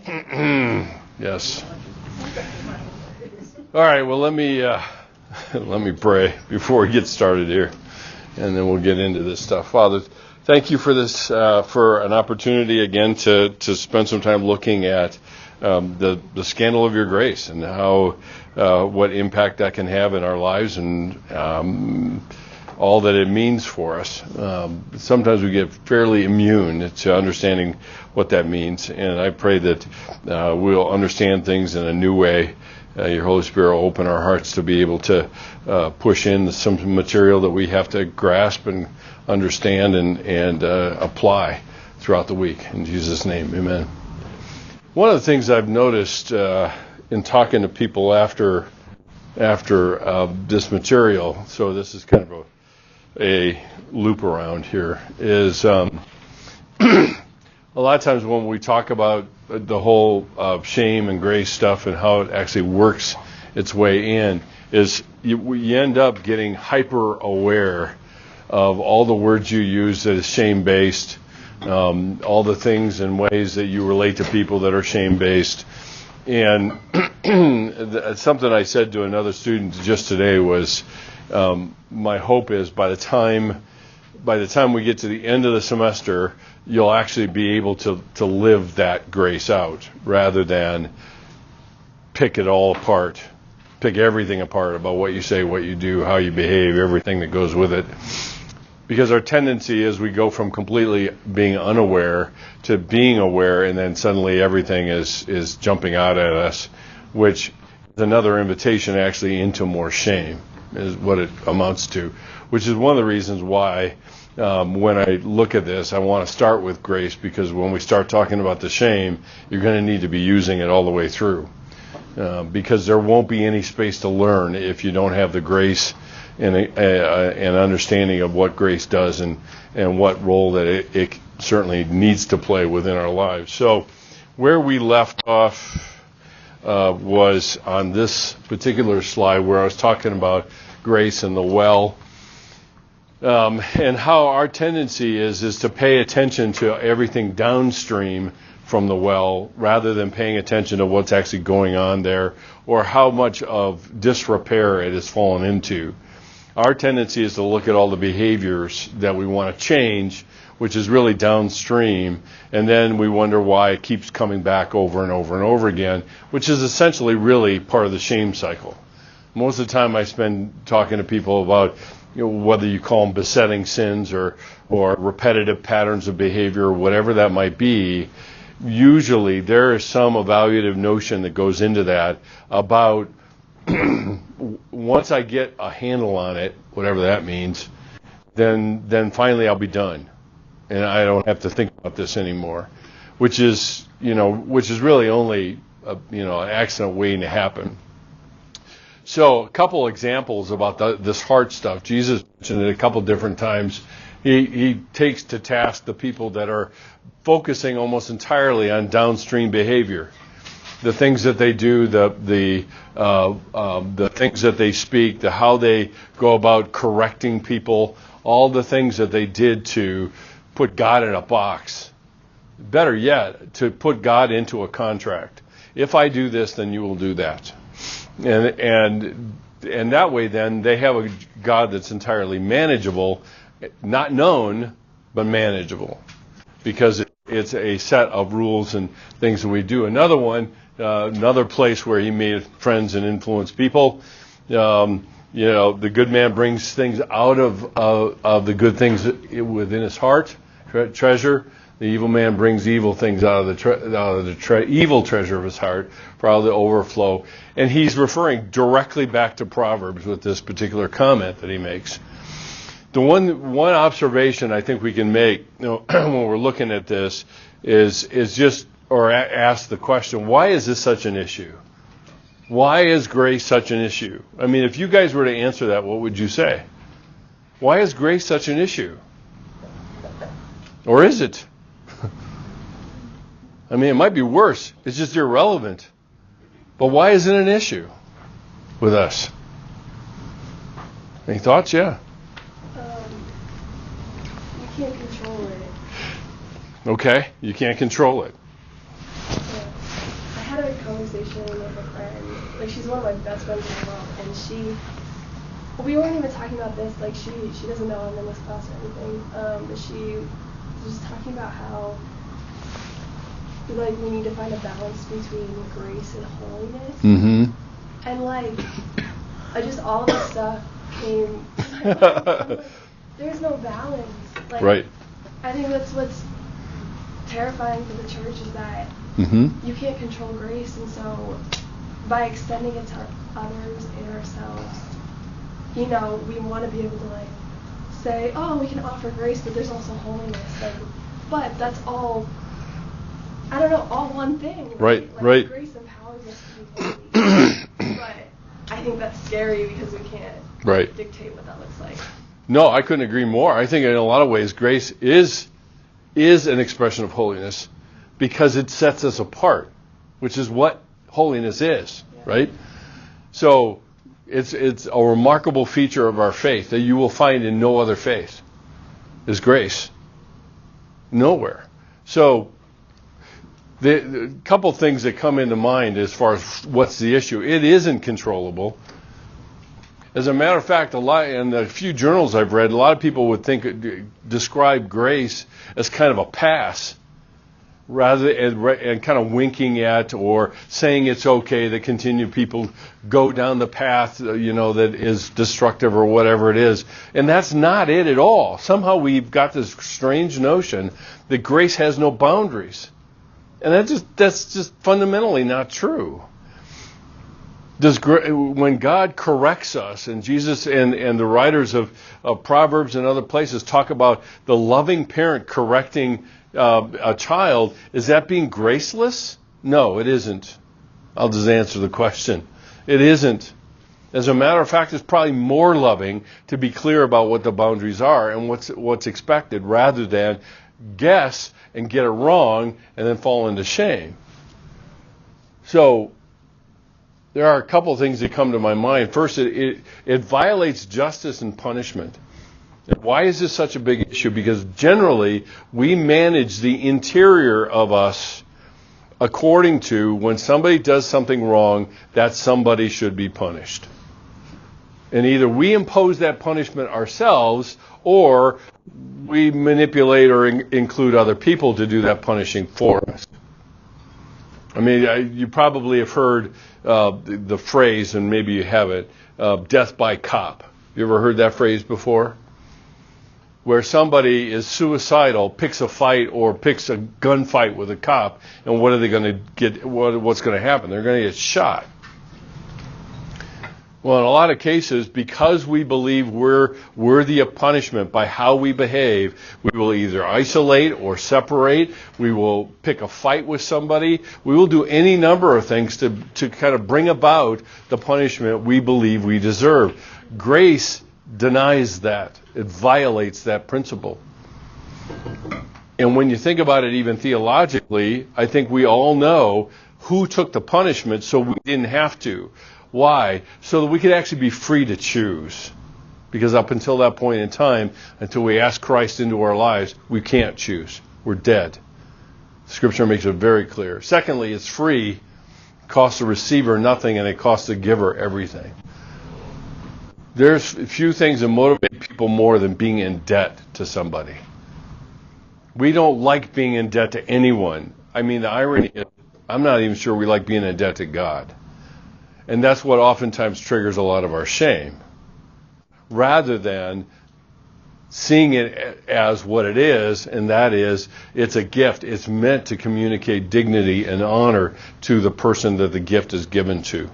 Yes. All right. Well, let me pray before we get started here, and then we'll get into this stuff. Father, thank you for this, for an opportunity again to spend some time looking at the scandal of your grace and how what impact that can have in our lives and all that it means for us. Sometimes we get fairly immune to understanding what that means, and I pray that we'll understand things in a new way. Your Holy Spirit will open our hearts to be able to push in some material that we have to grasp and understand and apply throughout the week. In Jesus' name, amen. One of the things I've noticed in talking to people after this material, so this is kind of a loop around here, is a lot of times when we talk about the whole shame and grace stuff and how it actually works its way in, is you end up getting hyper aware of all the words you use that is shame-based, all the things and ways that you relate to people that are shame-based. And something I said to another student just today was, my hope is by the time we get to the end of the semester, you'll actually be able to live that grace out rather than pick it all apart, pick everything apart about what you say, what you do, how you behave, everything that goes with it. Because our tendency is we go from completely being unaware to being aware, and then suddenly everything is jumping out at us, which is another invitation actually into more shame, is what it amounts to, which is one of the reasons why when I look at this, I want to start with grace, because when we start talking about the shame, you're going to need to be using it all the way through, because there won't be any space to learn if you don't have the grace and an understanding of what grace does and what role that it certainly needs to play within our lives. So where we left off was on this particular slide where I was talking about grace and the well, and how our tendency is to pay attention to everything downstream from the well rather than paying attention to what's actually going on there or how much of disrepair it has fallen into. Our tendency is to look at all the behaviors that we want to change, which is really downstream, and then we wonder why it keeps coming back over and over and over again, which is essentially really part of the shame cycle. Most of the time I spend talking to people about whether you call them besetting sins or repetitive patterns of behavior or whatever that might be. Usually there is some evaluative notion that goes into that about once I get a handle on it, whatever that means, then finally I'll be done, and I don't have to think about this anymore, which is really only an accident waiting to happen. So a couple examples about this heart stuff. Jesus mentioned it a couple different times. He takes to task the people that are focusing almost entirely on downstream behavior. The things that they do, the things that they speak, how they go about correcting people, all the things that they did to put God in a box. Better yet, to put God into a contract. If I do this, then you will do that. And that way, then they have a God that's entirely manageable, not known, but manageable, because it's a set of rules and things that we do. Another one. Another place where he made friends and influenced people. The good man brings things out of the good things within his heart, treasure. The evil man brings evil things out of the evil treasure of his heart, for out of the overflow. And he's referring directly back to Proverbs with this particular comment that he makes. The one observation I think we can make when we're looking at this is just, or ask the question, why is this such an issue? Why is grace such an issue? I mean, if you guys were to answer that, what would you say? Why is grace such an issue? Or is it? I mean, it might be worse. It's just irrelevant. But why is it an issue with us? Any thoughts? Yeah. You can't control it. Okay, you can't control it. Yeah. conversation with a friend. Like, she's one of my best friends in the world, and we weren't even talking about this. Like, she doesn't know I'm in this class or anything. But she was just talking about how, like, we need to find a balance between grace and holiness. Mm-hmm. And, like, just all of this stuff came. Like, there's no balance. Like, Right. I think that's what's terrifying for the church is that you can't control grace, and so by extending it to others and ourselves, you know, we want to be able to, like, say, oh, we can offer grace, but there's also holiness. Like, but that's all, I don't know, all one thing. Right, like, right. Grace empowers us to be holy. But I think that's scary because we can't dictate what that looks like. No, I couldn't agree more. I think in a lot of ways grace is an expression of holiness because it sets us apart, which is what holiness is, right? So it's a remarkable feature of our faith that you will find in no other faith is grace. Nowhere. So the couple things that come into mind as far as what's the issue. It isn't controllable. As a matter of fact, in the few journals I've read, a lot of people would describe grace as kind of a pass, rather and kind of winking at or saying it's okay that continue people go down the path, that is destructive or whatever it is. And that's not it at all. Somehow we've got this strange notion that grace has no boundaries. And that's just fundamentally not true. When God corrects us, and Jesus and the writers of Proverbs and other places talk about the loving parent correcting a child, is that being graceless? No, it isn't. I'll just answer the question. It isn't. As a matter of fact, it's probably more loving to be clear about what the boundaries are and what's expected, rather than guess and get it wrong and then fall into shame. So there are a couple of things that come to my mind. First, it violates justice and punishment. And why is this such a big issue? Because generally, we manage the interior of us according to when somebody does something wrong, that somebody should be punished. And either we impose that punishment ourselves, or we manipulate or include other people to do that punishing for us. I mean, you probably have heard the phrase, and maybe you haven't, death by cop. You ever heard that phrase before? Where somebody is suicidal, picks a fight or picks a gunfight with a cop, and what are they going to get? What's going to happen? They're going to get shot. Well, in a lot of cases, because we believe we're worthy of punishment by how we behave, we will either isolate or separate. We will pick a fight with somebody. We will do any number of things to kind of bring about the punishment we believe we deserve. Grace denies that. It violates that principle. And when you think about it even theologically, I think we all know who took the punishment so we didn't have to. Why? So that we could actually be free to choose. Because up until that point in time, until we ask Christ into our lives, we can't choose. We're dead. Scripture makes it very clear. Secondly, it's free. It costs the receiver nothing, and it costs the giver everything. There's few things that motivate people more than being in debt to somebody. We don't like being in debt to anyone. I mean, the irony is, I'm not even sure we like being in debt to God. And that's what oftentimes triggers a lot of our shame. Rather than seeing it as what it is, and that is, it's a gift. It's meant to communicate dignity and honor to the person that the gift is given to.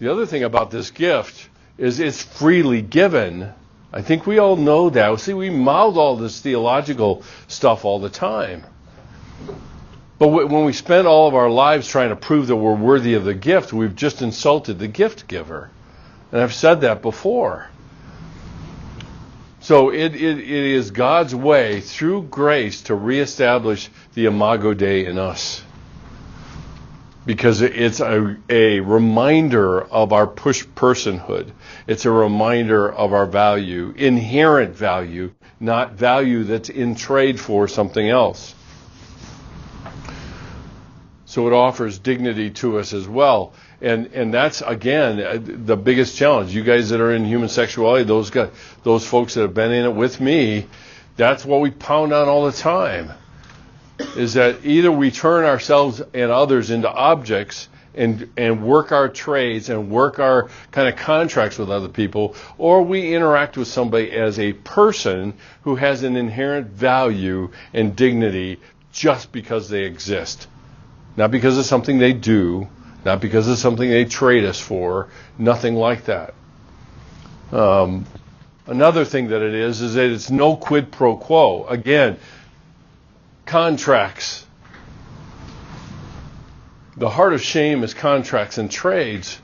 The other thing about this gift is it's freely given. I think we all know that. See, we mouth all this theological stuff all the time. But when we spend all of our lives trying to prove that we're worthy of the gift, we've just insulted the gift giver. And I've said that before. So it is God's way through grace to reestablish the Imago Dei in us. Because it's a reminder of our personhood. It's a reminder of our value, inherent value, not value that's in trade for something else. So it offers dignity to us as well. And that's, again, the biggest challenge. You guys that are in human sexuality, those folks that have been in it with me, that's what we pound on all the time, is that either we turn ourselves and others into objects and work our trades and work our kind of contracts with other people, or we interact with somebody as a person who has an inherent value and dignity just because they exist. Not because of something they do, not because of something they trade us for, nothing like that. Another thing that it is that it's no quid pro quo. Again, contracts. The heart of shame is contracts and trades,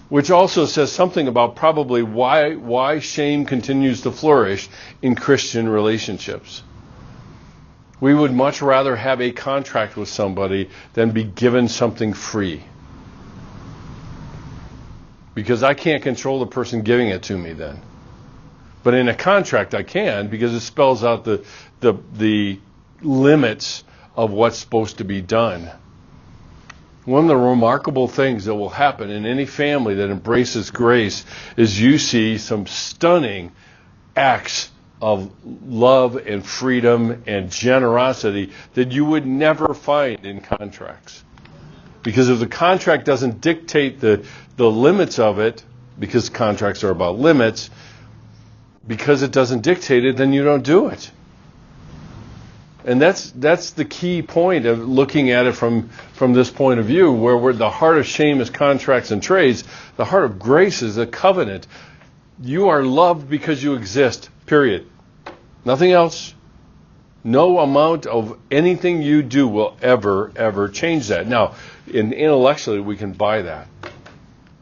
which also says something about probably why shame continues to flourish in Christian relationships. We would much rather have a contract with somebody than be given something free. Because I can't control the person giving it to me then. But in a contract I can, because it spells out the limits of what's supposed to be done. One of the remarkable things that will happen in any family that embraces grace is you see some stunning acts of love and freedom and generosity that you would never find in contracts. Because if the contract doesn't dictate the limits of it, because contracts are about limits, because it doesn't dictate it, then you don't do it. And that's the key point of looking at it from this point of view, where the heart of shame is contracts and trades. The heart of grace is a covenant. You are loved because you exist, period. Nothing else. No amount of anything you do will ever change that. Now, intellectually, we can buy that.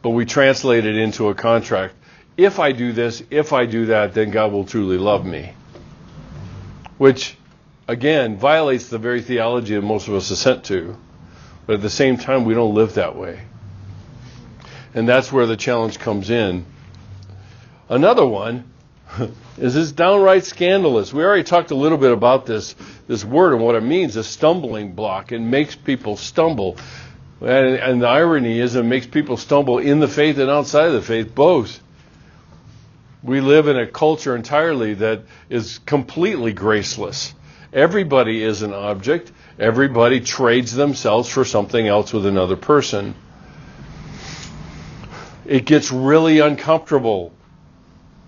But we translate it into a contract. If I do this, if I do that, then God will truly love me. Which, again, violates the very theology that most of us assent to. But at the same time, we don't live that way. And that's where the challenge comes in. Another one is this downright scandalous. We already talked a little bit about this word and what it means, a stumbling block. It makes people stumble. And the irony is it makes people stumble in the faith and outside of the faith, both. We live in a culture entirely that is completely graceless. Everybody is an object. Everybody trades themselves for something else with another person. It gets really uncomfortable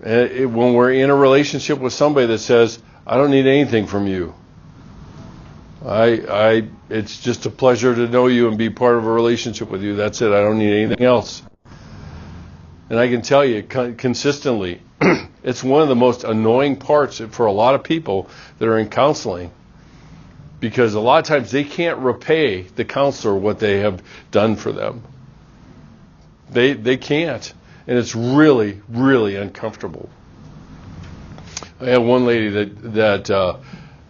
when we're in a relationship with somebody that says, I don't need anything from you. It's just a pleasure to know you and be part of a relationship with you. That's it. I don't need anything else. And I can tell you consistently, it's one of the most annoying parts for a lot of people that are in counseling, because a lot of times they can't repay the counselor what they have done for them. They can't. And it's really, really uncomfortable. I had one lady that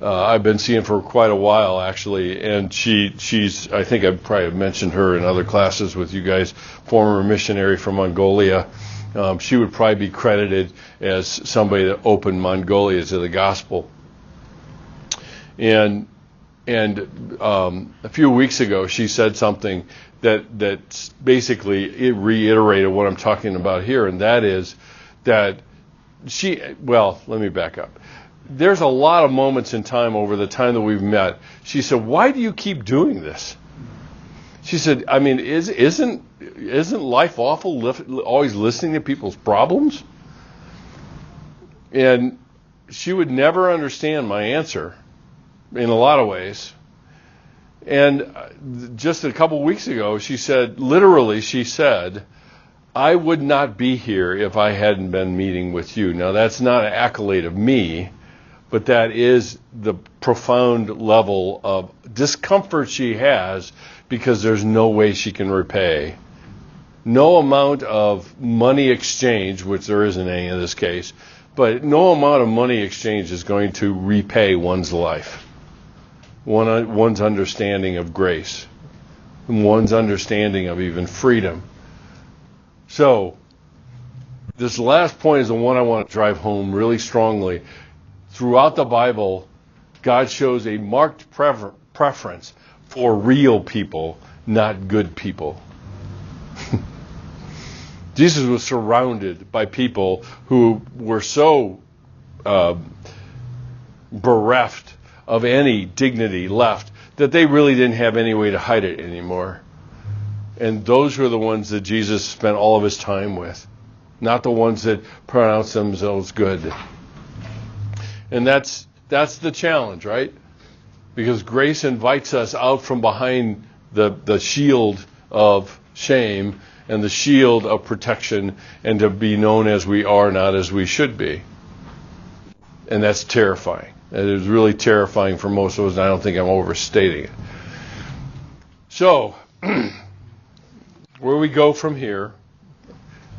I've been seeing for quite a while, actually, and she's, I think I probably have mentioned her in other classes with you guys, former missionary from Mongolia. She would probably be credited as somebody that opened Mongolia to the gospel. And a few weeks ago, she said something that basically it reiterated what I'm talking about here, and that is that let me back up. There's a lot of moments in time over the time that we've met. She said, why do you keep doing this? She said, I mean, isn't life awful always listening to people's problems? And she would never understand my answer in a lot of ways. And just a couple weeks ago, she said, I would not be here if I hadn't been meeting with you. Now, that's not an accolade of me, but that is the profound level of discomfort she has because there's no way she can repay. No amount of money exchange, which there isn't any in this case, but no amount of money exchange is going to repay one's life, one's understanding of grace, and one's understanding of even freedom. So, this last point is the one I want to drive home really strongly. Throughout the Bible, God shows a marked preference for real people, not good people. Jesus was surrounded by people who were so bereft of any dignity left that they really didn't have any way to hide it anymore. And those were the ones that Jesus spent all of his time with, not the ones that pronounce themselves good. And that's the challenge, right? Because grace invites us out from behind the shield of shame and the shield of protection, and to be known as we are, not as we should be. And that's terrifying. It is really terrifying for most of us, and I don't think I'm overstating it. So, where we go from here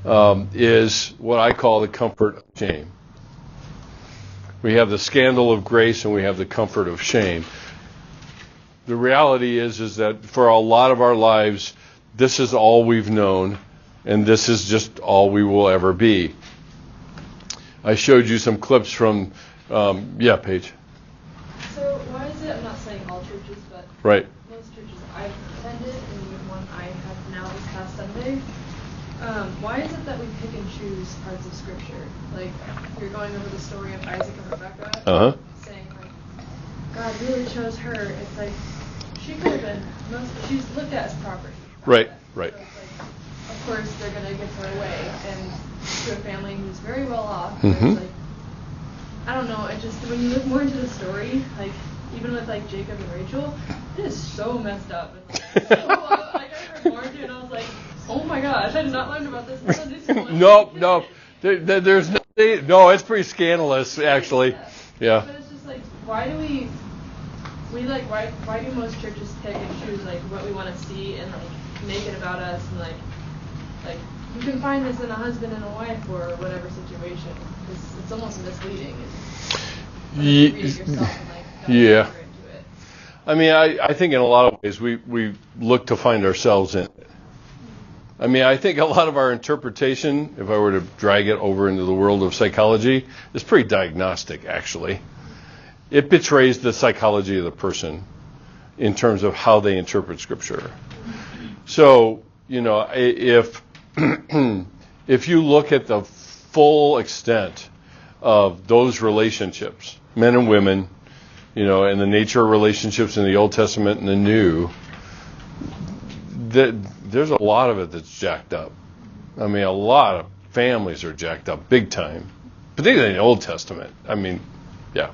is what I call the comfort of shame. We have the scandal of grace and we have the comfort of shame. The reality is that for a lot of our lives, this is all we've known, and this is just all we will ever be. I showed you some clips from, Paige. So why is it, I'm not saying all churches, but right. Most churches I've attended, and even one I have now this past Sunday, why is it that we pick and choose parts of Scripture? Like, you're going over the story of Isaac and Rebekah, saying, like, God really chose her. It's like, she could have been, she's looked at as property. Right. So it's like, of course, they're going to give her away, and to a family who's very well off. Mm-hmm. It's like, I don't know, it just, when you look more into the story, like, even with, like, Jacob and Rachel, it is so messed up. It's like, I heard more into it, and I was like, oh my gosh, I did not learn about this in Sunday school. No. There's nothing, no, it's pretty scandalous, actually. Yeah. But it's just like, why do why do most churches pick and choose, like, what we want to see and, like, make it about us, and, like, you can find this in a husband and a wife or whatever situation. It's almost misleading. And read it yourself and, like, yeah. Into it. I mean, I think in a lot of ways we look to find ourselves in it. I mean, I think a lot of our interpretation, if I were to drag it over into the world of psychology, is pretty diagnostic, actually. It betrays the psychology of the person in terms of how they interpret Scripture. So, if if you look at the full extent of those relationships, men and women, and the nature of relationships in the Old Testament and the New, there's a lot of it that's jacked up. I mean, a lot of families are jacked up big time, particularly in the Old Testament. I mean, yeah.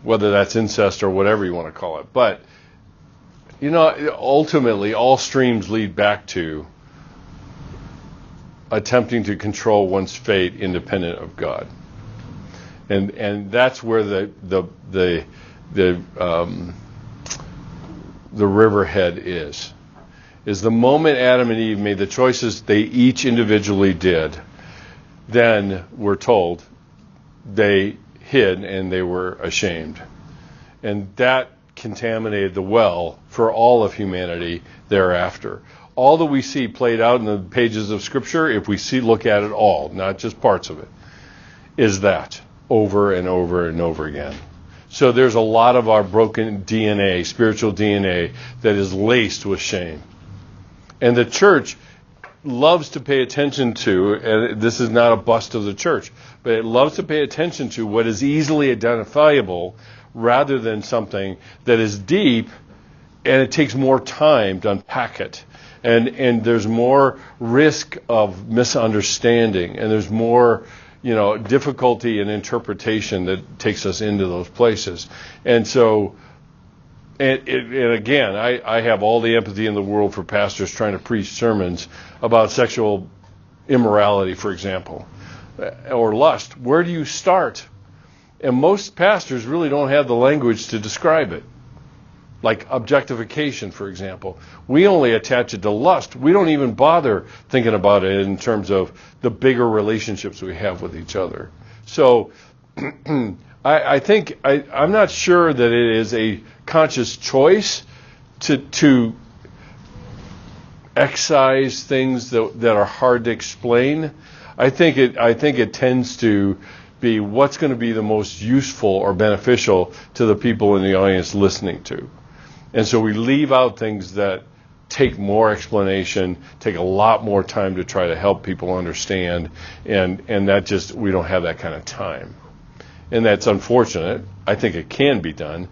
Whether that's incest or whatever you want to call it. But, ultimately, all streams lead back to attempting to control one's fate independent of God. And that's where the riverhead is the moment Adam and Eve made the choices they each individually did, then we're told they hid and they were ashamed. And that contaminated the well for all of humanity thereafter. All that we see played out in the pages of Scripture, if we look at it all, not just parts of it, is that over and over and over again. So there's a lot of our broken DNA, spiritual DNA, that is laced with shame. And the church loves to pay attention to, and this is not a bust of the church, but it loves to pay attention to what is easily identifiable rather than something that is deep, and it takes more time to unpack it. And there's more risk of misunderstanding, and there's more difficulty in interpretation that takes us into those places. And so, and again, I have all the empathy in the world for pastors trying to preach sermons about sexual immorality, for example, or lust. Where do you start? And most pastors really don't have the language to describe it. Like objectification, for example. We only attach it to lust. We don't even bother thinking about it in terms of the bigger relationships we have with each other. So I think, I'm not sure that it is a conscious choice to excise things that are hard to explain. I think it tends to be what's going to be the most useful or beneficial to the people in the audience listening to. And so we leave out things that take more explanation, take a lot more time to try to help people understand, and that just, we don't have that kind of time. And that's unfortunate. I think it can be done.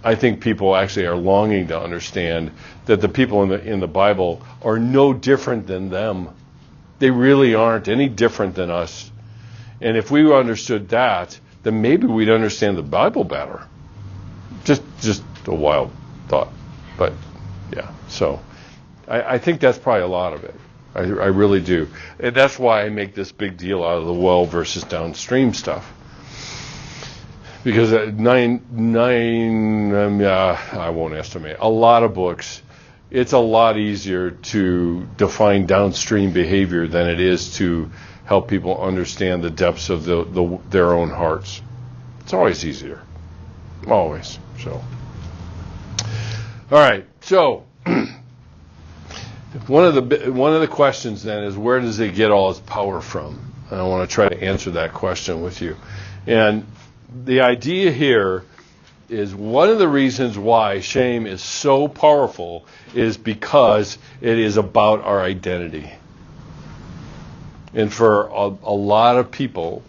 I think people actually are longing to understand that the people in the Bible are no different than them. They really aren't any different than us. And if we understood that, then maybe we'd understand the Bible better. Just a wild thought. But yeah, so I think that's probably a lot of it. I really do. And that's why I make this big deal out of the well versus downstream stuff. Because I won't estimate, a lot of books, it's a lot easier to define downstream behavior than it is to help people understand the depths of their own hearts. It's always easier. Always. So. All right. So one of the questions then is, where does it get all its power from? And I want to try to answer that question with you. And the idea here is, one of the reasons why shame is so powerful is because it is about our identity. And for a lot of people,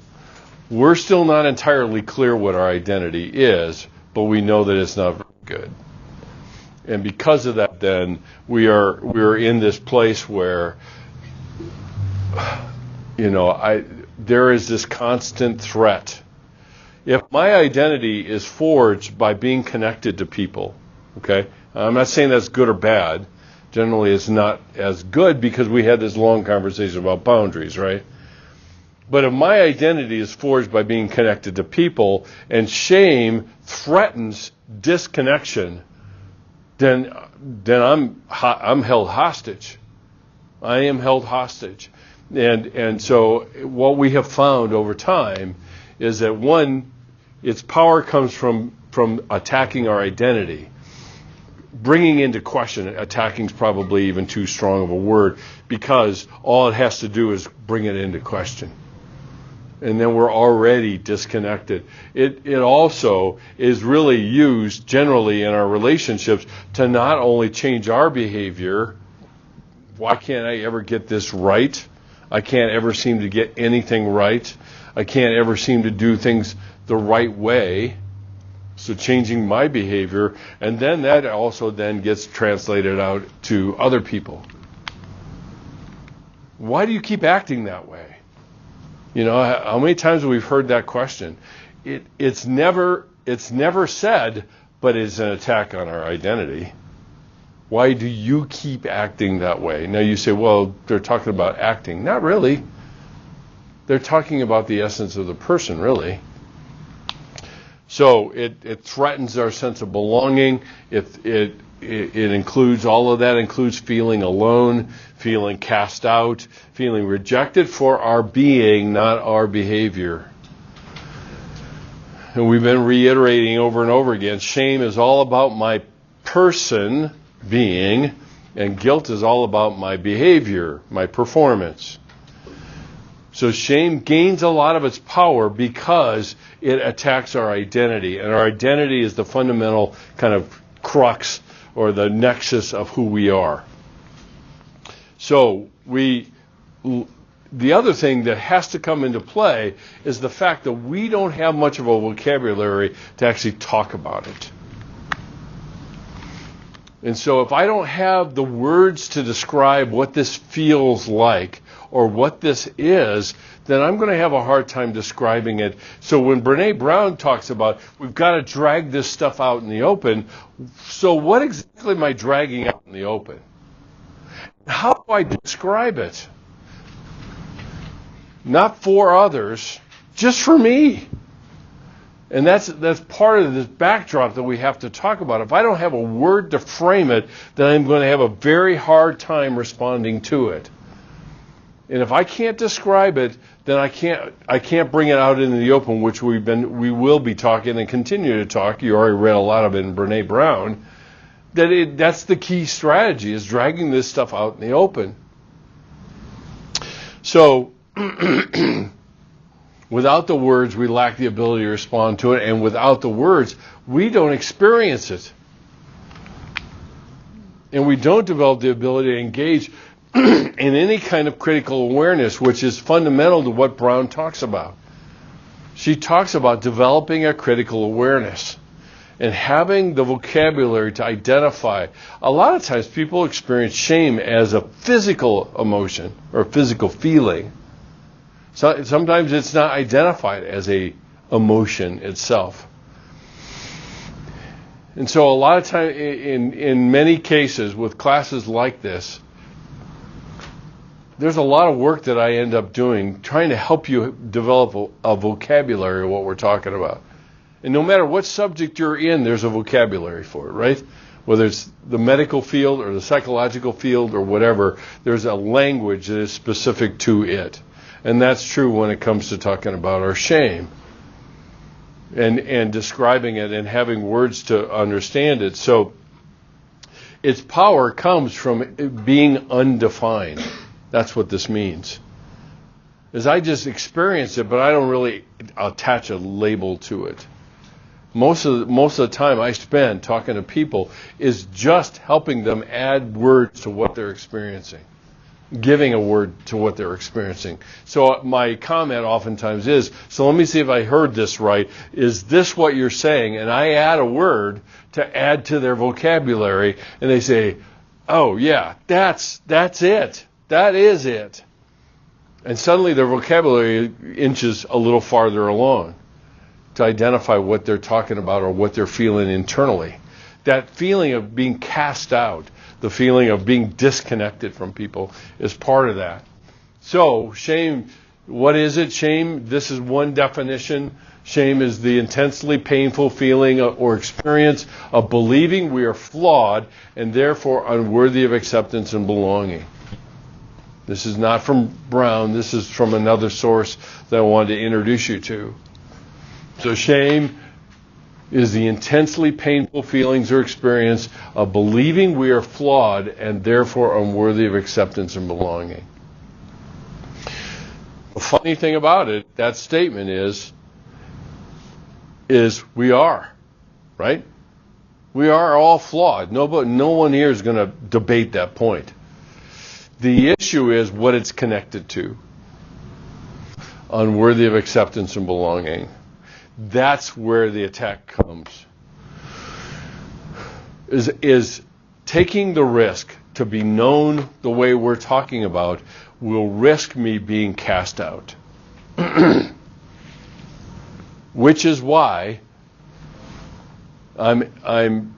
we're still not entirely clear what our identity is, but we know that it's not very good. And because of that, then we're in this place where, there is this constant threat. If my identity is forged by being connected to people, okay, I'm not saying that's good or bad. Generally, it's not as good because we had this long conversation about boundaries, right? But if my identity is forged by being connected to people, and shame threatens disconnection, then I'm held hostage. I am held hostage. And so what we have found over time is that, one, its power comes from attacking our identity. Bringing into question, attacking is probably even too strong of a word, because all it has to do is bring it into question. And then we're already disconnected. It also is really used generally in our relationships to not only change our behavior. Why can't I ever get this right? I can't ever seem to get anything right. I can't ever seem to do things the right way. So changing my behavior, and then that also then gets translated out to other people. Why do you keep acting that way? How many times have we heard that question? It's never said, but it's an attack on our identity. Why do you keep acting that way? Now you say, well, they're talking about acting. Not really. They're talking about the essence of the person, really. So it threatens our sense of belonging. It includes, all of that includes feeling alone, feeling cast out, feeling rejected for our being, not our behavior. And we've been reiterating over and over again, shame is all about my person being, and guilt is all about my behavior, my performance. So shame gains a lot of its power because it attacks our identity. And our identity is the fundamental kind of crux or the nexus of who we are. So the other thing that has to come into play is the fact that we don't have much of a vocabulary to actually talk about it. And so if I don't have the words to describe what this feels like or what this is, then I'm going to have a hard time describing it. So when Brene Brown talks about we've got to drag this stuff out in the open, so what exactly am I dragging out in the open? How do I describe it? Not for others, just for me. And that's part of this backdrop that we have to talk about. If I don't have a word to frame it, then I'm going to have a very hard time responding to it. And if I can't describe it, then I can't bring it out into the open, which we will be talking and continue to talk. You already read a lot of it in Brene Brown. That's the key strategy, is dragging this stuff out in the open. So without the words, we lack the ability to respond to it, and without the words, we don't experience it. And we don't develop the ability to engage in any kind of critical awareness, which is fundamental to what Brown talks about. She talks about developing a critical awareness and having the vocabulary to identify. A lot of times people experience shame as a physical emotion or a physical feeling. So sometimes it's not identified as a emotion itself. And so a lot of time, in many cases with classes like this, there's a lot of work that I end up doing trying to help you develop a vocabulary of what we're talking about. And no matter what subject you're in, there's a vocabulary for it, right? Whether it's the medical field or the psychological field or whatever, there's a language that is specific to it. And that's true when it comes to talking about our shame and describing it and having words to understand it. So its power comes from it being undefined. That's what this means. Is I just experience it, but I don't really attach a label to it. Most of the time I spend talking to people is just helping them add words to what they're experiencing, giving a word to what they're experiencing. So my comment oftentimes is, so let me see if I heard this right. Is this what you're saying? And I add a word to add to their vocabulary, and they say, oh yeah, that's it. That is it. And suddenly their vocabulary inches a little farther along to identify what they're talking about or what they're feeling internally. That feeling of being cast out, the feeling of being disconnected from people is part of that. So shame, what is it? Shame, this is one definition. Shame is the intensely painful feeling or experience of believing we are flawed and therefore unworthy of acceptance and belonging. This is not from Brown. This is from another source that I wanted to introduce you to. So shame is the intensely painful feelings or experience of believing we are flawed and therefore unworthy of acceptance and belonging. The funny thing about it, that statement is we are, right? We are all flawed. No one here is going to debate that point. The issue is what it's connected to. Unworthy of acceptance and belonging. That's where the attack comes. Is taking the risk to be known the way we're talking about will risk me being cast out. Which is why I'm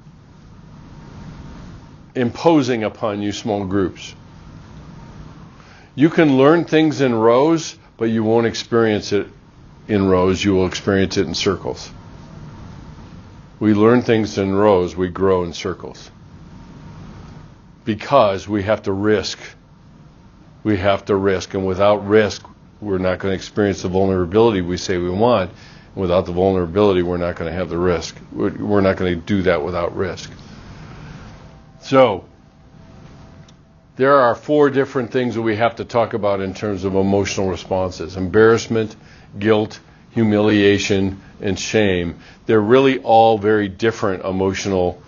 imposing upon you small groups. You can learn things in rows, but you won't experience it in rows. You will experience it in circles. We learn things in rows, we grow in circles. Because we have to risk. We have to risk. And without risk, we're not going to experience the vulnerability we say we want. Without the vulnerability, we're not going to have the risk. We're not going to do that without risk. So, there are 4 different things that we have to talk about in terms of emotional responses. Embarrassment, guilt, humiliation, and shame. They're really all very different emotional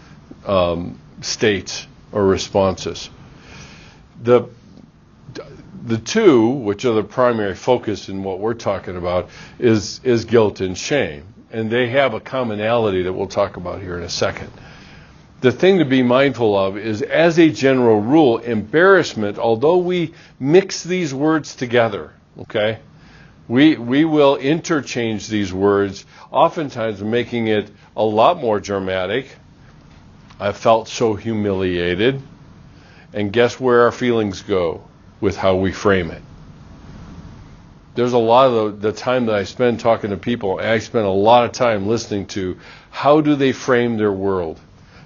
states or responses. The 2, which are the primary focus in what we're talking about, is guilt and shame. And they have a commonality that we'll talk about here in a second. The thing to be mindful of is, as a general rule, embarrassment, although we mix these words together, okay, we will interchange these words, oftentimes making it a lot more dramatic. I felt so humiliated. And guess where our feelings go with how we frame it? There's a lot of the time that I spend talking to people, I spend a lot of time listening to how do they frame their world.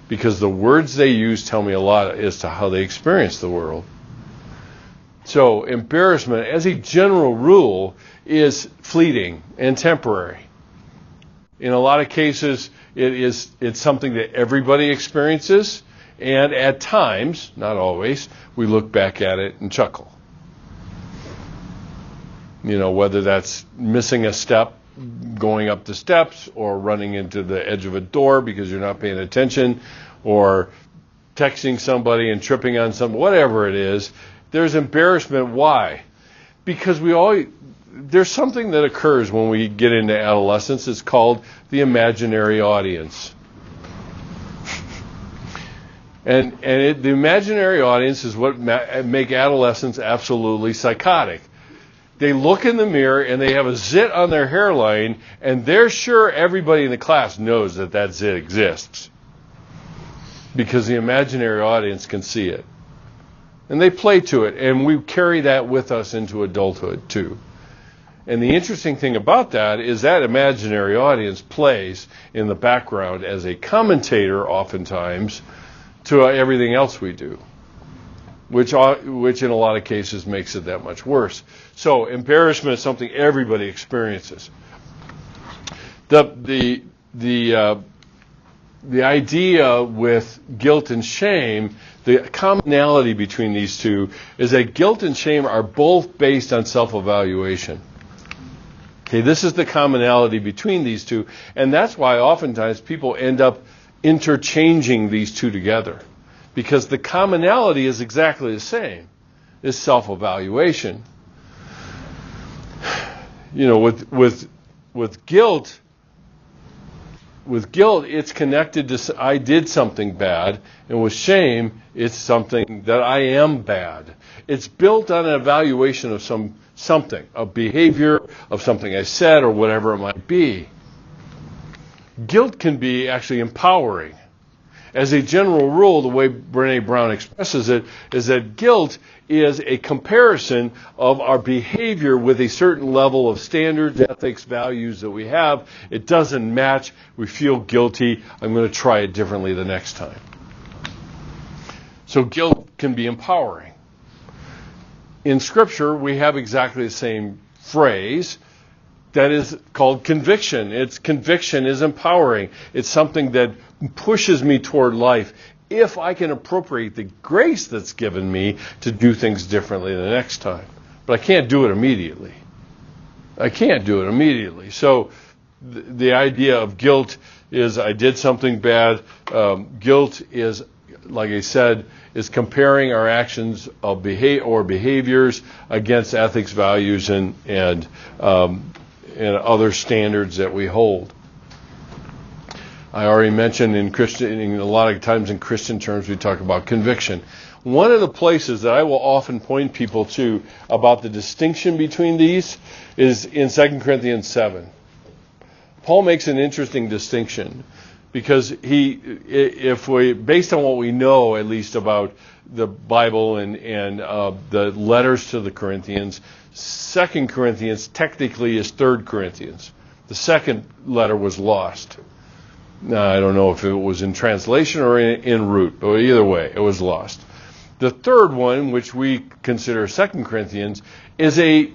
Because the words they use tell me a lot as to how they experience the world. So embarrassment, as a general rule, is fleeting and temporary. In a lot of cases, it's something that everybody experiences, and at times, not always, we look back at it and chuckle. You know, whether that's missing a step, going up the steps, or running into the edge of a door because you're not paying attention, or texting somebody and tripping on something, whatever it is, there's embarrassment. Why? Because there's something that occurs when we get into adolescence. It's called the imaginary audience. And the imaginary audience is what make adolescents absolutely psychotic. They look in the mirror and they have a zit on their hairline, and they're sure everybody in the class knows that zit exists, because the imaginary audience can see it. And they play to it, and we carry that with us into adulthood too. And the interesting thing about that is that imaginary audience plays in the background as a commentator oftentimes to everything else we do, which in a lot of cases makes it that much worse. So embarrassment is something everybody experiences. The idea with guilt and shame, the commonality between these two is that guilt and shame are both based on self-evaluation. Okay, this is the commonality between these two, and that's why oftentimes people end up interchanging these two together, because the commonality is exactly the same, is self-evaluation. You know, with guilt, it's connected to I did something bad, and with shame, it's something that I am bad. It's built on an evaluation of something, a behavior, of something I said, or whatever it might be. Guilt can be actually empowering. As a general rule, the way Brené Brown expresses it is that guilt is a comparison of our behavior with a certain level of standards, ethics, values that we have. It doesn't match. We feel guilty. I'm going to try it differently the next time. So guilt can be empowering. In Scripture, we have exactly the same phrase that is called conviction. Conviction is empowering. It's something that pushes me toward life if I can appropriate the grace that's given me to do things differently the next time. But I can't do it immediately. So the idea of guilt is I did something bad. Guilt is, like I said, is comparing our actions of behaviors against ethics, values, and other standards that we hold. I already mentioned a lot of times in Christian terms we talk about conviction. One of the places that I will often point people to about the distinction between these is in 2 Corinthians 7. Paul makes an interesting distinction because based on what we know at least about the Bible and the letters to the Corinthians, 2 Corinthians technically is 3 Corinthians. The second letter was lost. Now, I don't know if it was in translation or in root, but either way, it was lost. The third one, which we consider 2 Corinthians, is a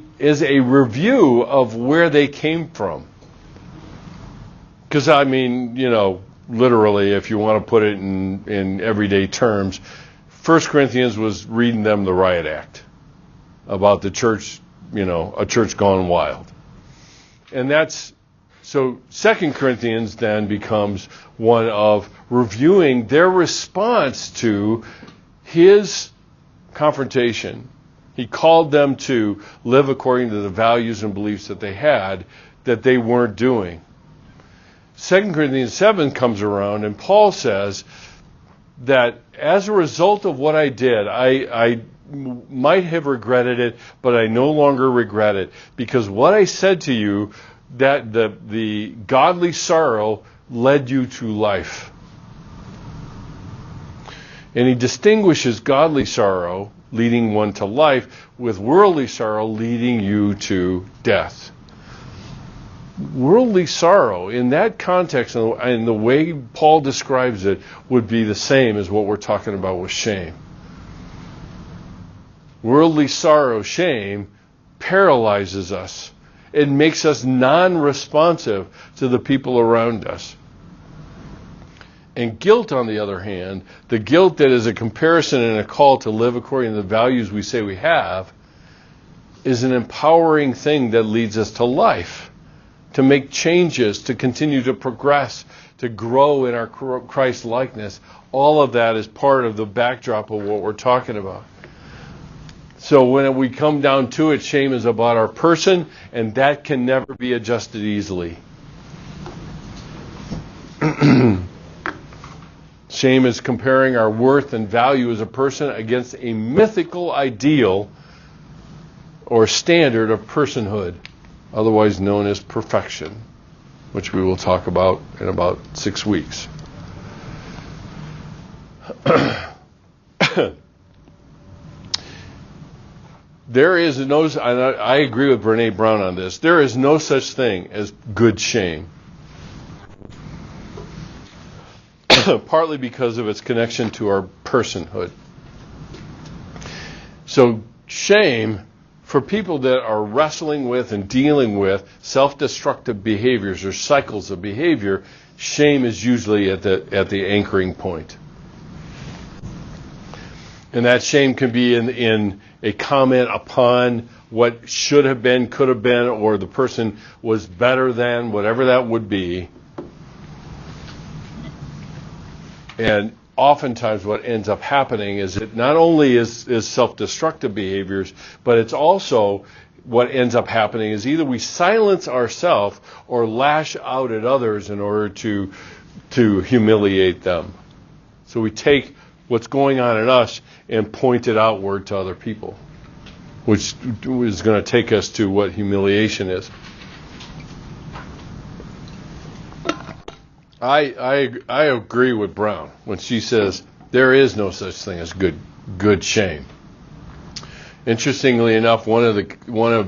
review of where they came from. Because, I mean, literally, if you want to put it in everyday terms, 1 Corinthians was reading them the riot act about the church, a church gone wild. And so 2 Corinthians then becomes one of reviewing their response to his confrontation. He called them to live according to the values and beliefs that they had that they weren't doing. 2 Corinthians 7 comes around and Paul says that as a result of what I did, I might have regretted it, but I no longer regret it, because what I said to you, that the godly sorrow led you to life. And he distinguishes godly sorrow, leading one to life, with worldly sorrow leading you to death. Worldly sorrow, in that context, and the way Paul describes it, would be the same as what we're talking about with shame. Worldly sorrow, shame, paralyzes us. It makes us non-responsive to the people around us. And guilt, on the other hand, the guilt that is a comparison and a call to live according to the values we say we have, is an empowering thing that leads us to life, to make changes, to continue to progress, to grow in our Christ likeness. All of that is part of the backdrop of what we're talking about. So when we come down to it, shame is about our person, and that can never be adjusted easily. Shame is comparing our worth and value as a person against a mythical ideal or standard of personhood, otherwise known as perfection, which we will talk about in about 6 weeks. There is no, I agree with Brene Brown on this, there is no such thing as good shame. Partly because of its connection to our personhood. So shame, for people that are wrestling with and dealing with self-destructive behaviors or cycles of behavior, shame is usually at the anchoring point. And that shame can be in a comment upon what should have been, could have been, or the person was better than, whatever that would be. And oftentimes what ends up happening is it not only is self-destructive behaviors, but it's also what ends up happening is either we silence ourselves or lash out at others in order to humiliate them. So we take what's going on in us and point it outward to other people, which is going to take us to what humiliation is. I agree with Brown when she says there is no such thing as good shame. Interestingly enough, one of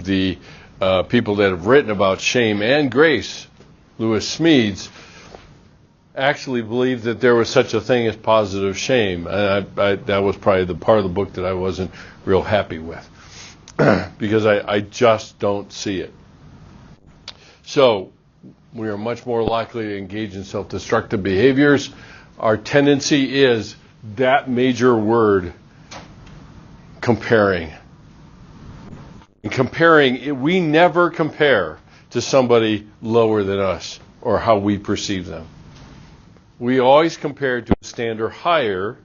the people that have written about shame and grace, Lewis Smedes, actually believed that there was such a thing as positive shame, and that was probably the part of the book that I wasn't real happy with because I just don't see it. So we are much more likely to engage in self-destructive behaviors. Our tendency is that major word, comparing. And comparing, we never compare to somebody lower than us or how we perceive them. We always compare to a standard higher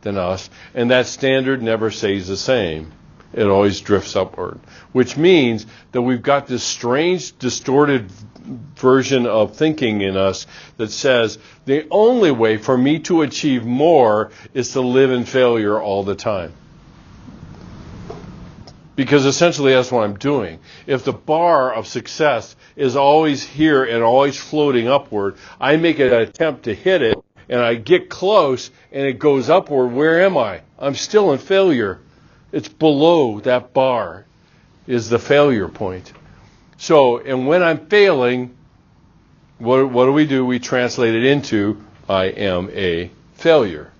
than us, and that standard never stays the same. It always drifts upward, which means that we've got this strange, distorted version of thinking in us that says the only way for me to achieve more is to live in failure all the time. Because essentially that's what I'm doing. If the bar of success is always here and always floating upward, I make an attempt to hit it and I get close and it goes upward. Where am I? I'm still in failure. It's below that bar is the failure point. So, and when I'm failing, what do? We translate it into, I am a failure.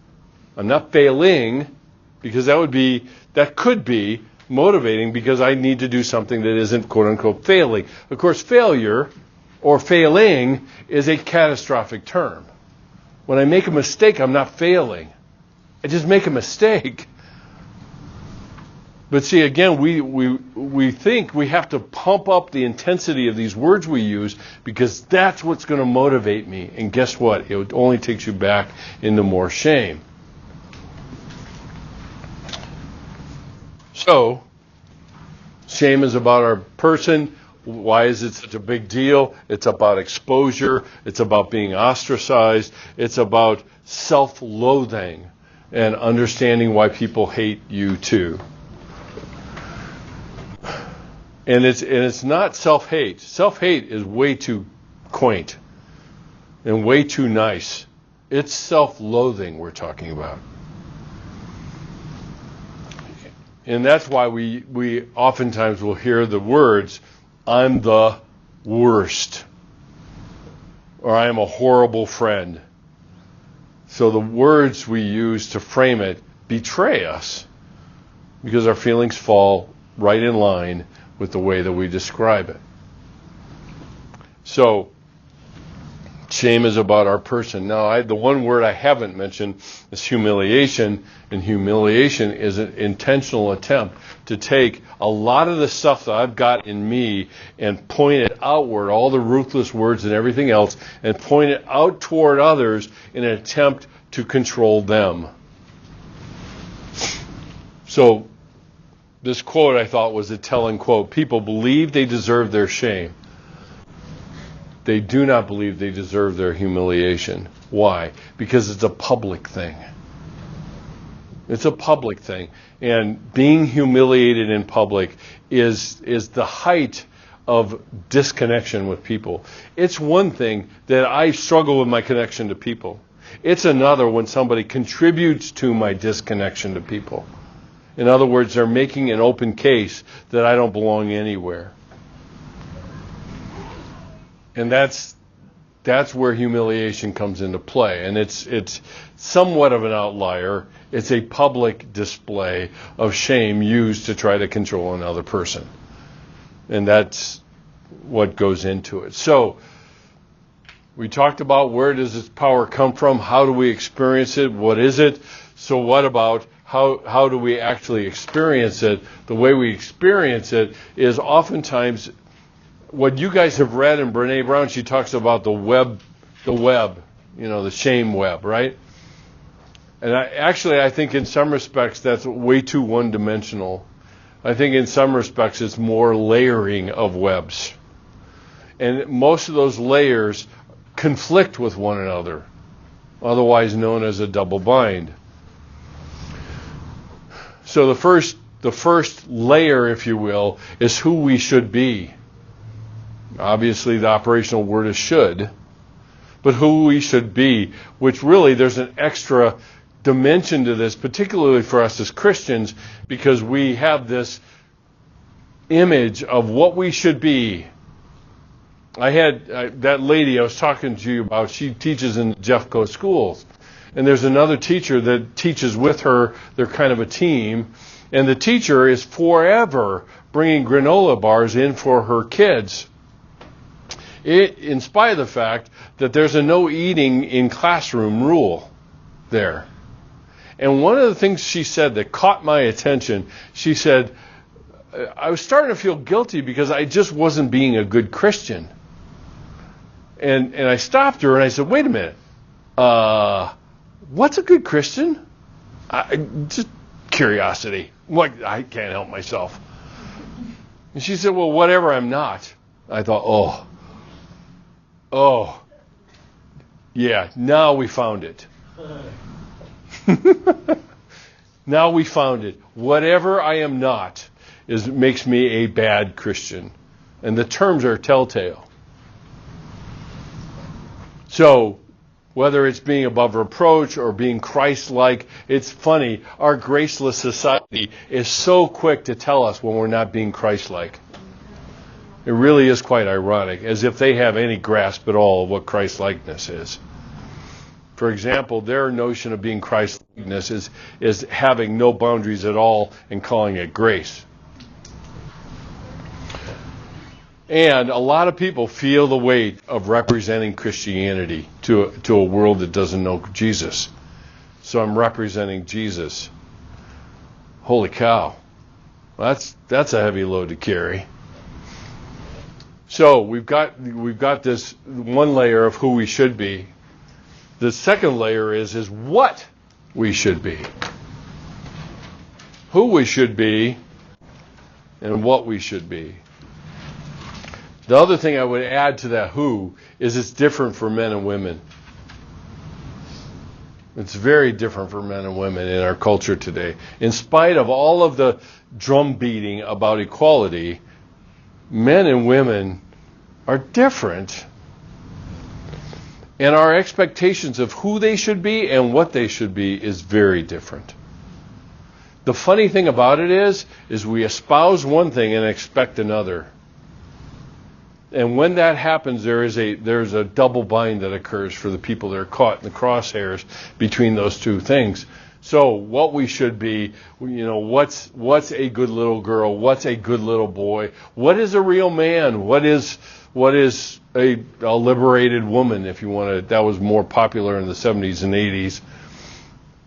I'm not failing, because that could be motivating because I need to do something that isn't quote unquote failing. Of course, failure or failing is a catastrophic term. When I make a mistake, I'm not failing. I just make a mistake. But see, again, we think we have to pump up the intensity of these words we use because that's what's going to motivate me. And guess what? It only takes you back into more shame. So, shame is about our person. Why is it such a big deal? It's about exposure. It's about being ostracized. It's about self-loathing and understanding why people hate you too. And it's not self-hate. Self-hate is way too quaint and way too nice. It's self-loathing we're talking about. And that's why we oftentimes will hear the words, I'm the worst, or I am a horrible friend. So the words we use to frame it betray us because our feelings fall right in line with the way that we describe it. So Shame is about our person. Now, the one word I haven't mentioned is humiliation, and humiliation is an intentional attempt to take a lot of the stuff that I've got in me and point it outward, all the ruthless words and everything else, and point it out toward others in an attempt to control them. So, this quote I thought was a telling quote. People believe they deserve their shame. They do not believe they deserve their humiliation. Why? Because it's a public thing. It's a public thing. And being humiliated in public is the height of disconnection with people. It's one thing that I struggle with my connection to people. It's another when somebody contributes to my disconnection to people. In other words, they're making an open case that I don't belong anywhere. And that's where humiliation comes into play. And it's somewhat of an outlier. It's a public display of shame used to try to control another person. And that's what goes into it. So, we talked about where does this power come from? How do we experience it? What is it? So what about how do we actually experience it? The way we experience it is oftentimes what you guys have read in Brene Brown. She talks about the web, the shame web, right? And I think in some respects that's way too one-dimensional. I think in some respects it's more layering of webs. And most of those layers conflict with one another, otherwise known as a double bind. So the first layer, if you will, is who we should be. Obviously, the operational word is should, but who we should be, which really there's an extra dimension to this, particularly for us as Christians, because we have this image of what we should be. I had that lady I was talking to you about, she teaches in Jeffco schools. And there's another teacher that teaches with her. They're kind of a team. And the teacher is forever bringing granola bars in for her kids. In spite of the fact that there's a no eating in classroom rule there. And one of the things she said that caught my attention, she said, I was starting to feel guilty because I just wasn't being a good Christian. And I stopped her and I said, wait a minute. What's a good Christian? Just curiosity. I can't help myself. And she said, well, whatever I'm not. I thought, yeah, now we found it. Now we found it. Whatever I am not makes me a bad Christian. And the terms are telltale. So, whether it's being above reproach or being Christ-like, it's funny. Our graceless society is so quick to tell us when we're not being Christ-like. It really is quite ironic, as if they have any grasp at all of what Christ-likeness is. For example, their notion of being Christ-likeness is having no boundaries at all and calling it grace. And a lot of people feel the weight of representing Christianity to a world that doesn't know Jesus. So I'm representing Jesus. Holy cow. That's a heavy load to carry. So we've got this one layer of who we should be. The second layer is what we should be. Who we should be and what we should be. The other thing I would add to that who is it's different for men and women. It's very different for men and women in our culture today. In spite of all of the drum beating about equality, men and women are different. And our expectations of who they should be and what they should be is very different. The funny thing about it is we espouse one thing and expect another. And when that happens, there's a double bind that occurs for the people that are caught in the crosshairs between those two things. So what we should be, what's a good little girl? What's a good little boy? What is a real man? What is a liberated woman, if you want to? That was more popular in the 70s and 80s.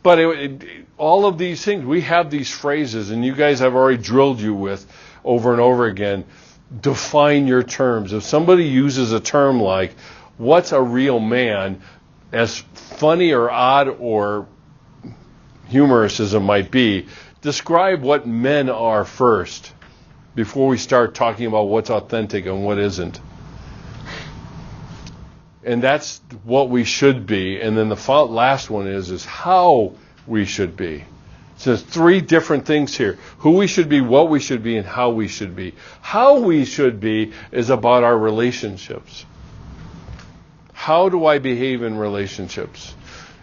But all of these things, we have these phrases, and you guys have already drilled you with over and over again. Define your terms. If somebody uses a term like, what's a real man, as funny or odd or humorous as it might be, describe what men are first before we start talking about what's authentic and what isn't. And that's what we should be. And then the last one is how we should be. So there's three different things here. Who we should be, what we should be, and how we should be. How we should be is about our relationships. How do I behave in relationships?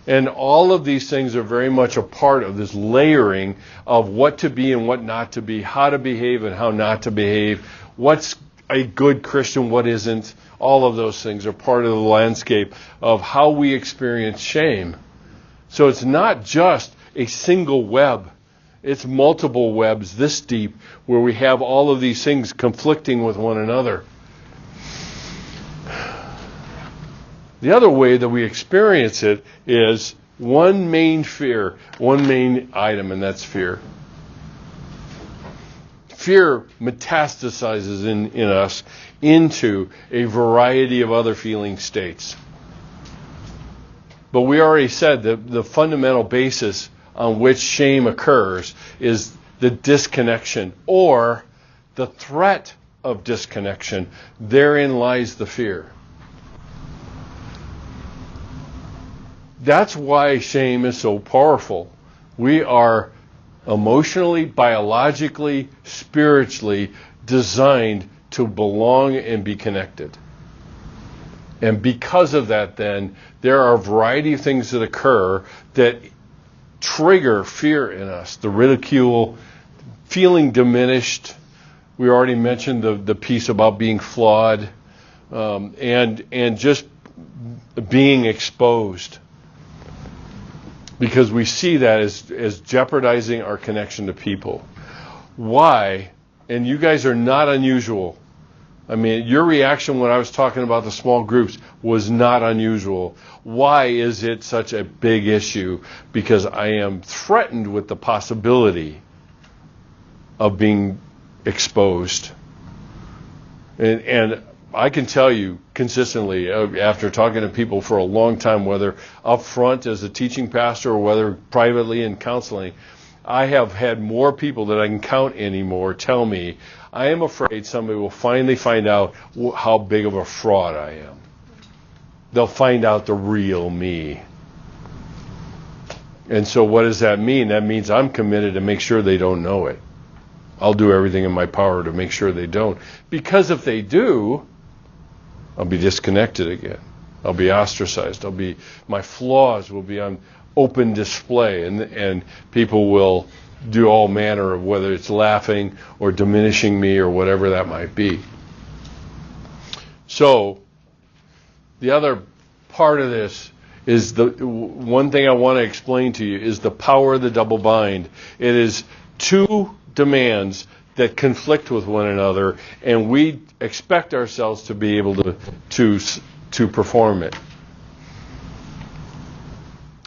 And all of these things are very much a part of this layering of what to be and what not to be, how to behave and how not to behave, what's a good Christian, what isn't. All of those things are part of the landscape of how we experience shame. So it's not just a single web. It's multiple webs this deep where we have all of these things conflicting with one another. The other way that we experience it is one main fear, one main item, and that's fear. Fear metastasizes in us into a variety of other feeling states. But we already said that the fundamental basis on which shame occurs is the disconnection or the threat of disconnection. Therein lies the fear. That's why shame is so powerful. We are emotionally, biologically, spiritually designed to belong and be connected. And because of that, then, there are a variety of things that occur that trigger fear in us. The ridicule, feeling diminished. We already mentioned the piece about being flawed, and just being exposed. Because we see that as jeopardizing our connection to people. Why? And you guys are not unusual. I mean, your reaction when I was talking about the small groups was not unusual. Why is it such a big issue? Because I am threatened with the possibility of being exposed. And I can tell you consistently, after talking to people for a long time, whether up front as a teaching pastor or whether privately in counseling, I have had more people that I can count anymore tell me, I am afraid somebody will finally find out how big of a fraud I am. They'll find out the real me. And so what does that mean? That means I'm committed to make sure they don't know it. I'll do everything in my power to make sure they don't. Because if they do, I'll be disconnected again. I'll be ostracized. My flaws will be on open display, and people will do all manner of, whether it's laughing or diminishing me or whatever that might be. So, the other part of this is the one thing I want to explain to you is the power of the double bind. It is two demands that conflict with one another, and we expect ourselves to be able to perform it.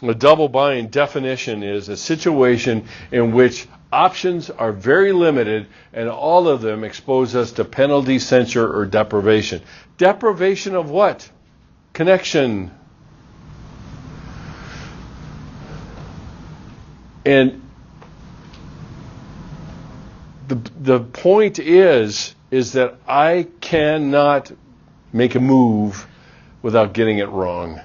A double bind definition is a situation in which options are very limited and all of them expose us to penalty, censure, or deprivation. Deprivation of what? Connection. And the point is that I cannot make a move without getting it wrong.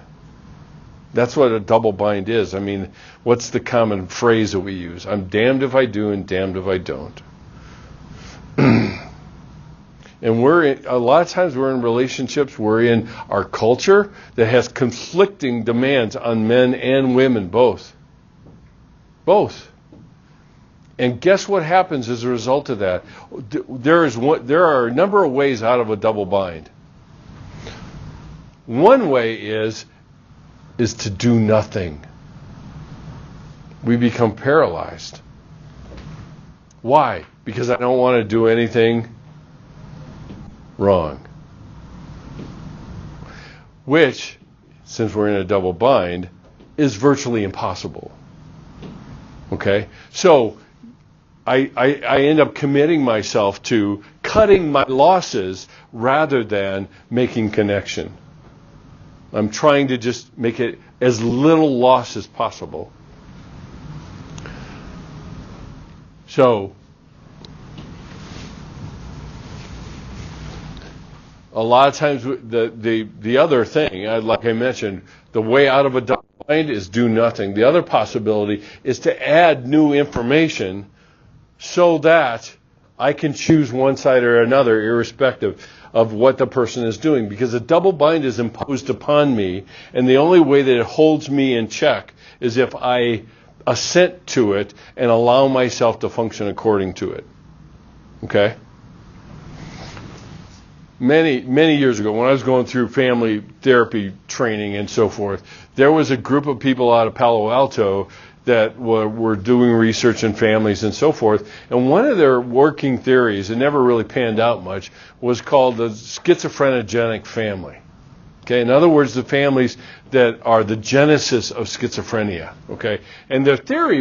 That's what a double bind is. I mean, what's the common phrase that we use? I'm damned if I do and damned if I don't. And a lot of times we're in relationships, we're in our culture that has conflicting demands on men and women, both. Both. And guess what happens as a result of that? There are a number of ways out of a double bind. One way is to do nothing. We become paralyzed. Why? Because I don't want to do anything wrong. Which, since we're in a double bind, is virtually impossible. Okay? So, I end up committing myself to cutting my losses rather than making connection. I'm trying to just make it as little loss as possible. So, a lot of times the other thing, like I mentioned, the way out of a double bind is do nothing. The other possibility is to add new information so that I can choose one side or another irrespective of what the person is doing. Because a double bind is imposed upon me, and the only way that it holds me in check is if I assent to it and allow myself to function according to it. Okay? Many years ago, when I was going through family therapy training and so forth, there was a group of people out of Palo Alto that were doing research in families and so forth. And one of their working theories, it never really panned out much, was called the schizophrenic family. Okay, in other words, the families that are the genesis of schizophrenia. Okay, and their theory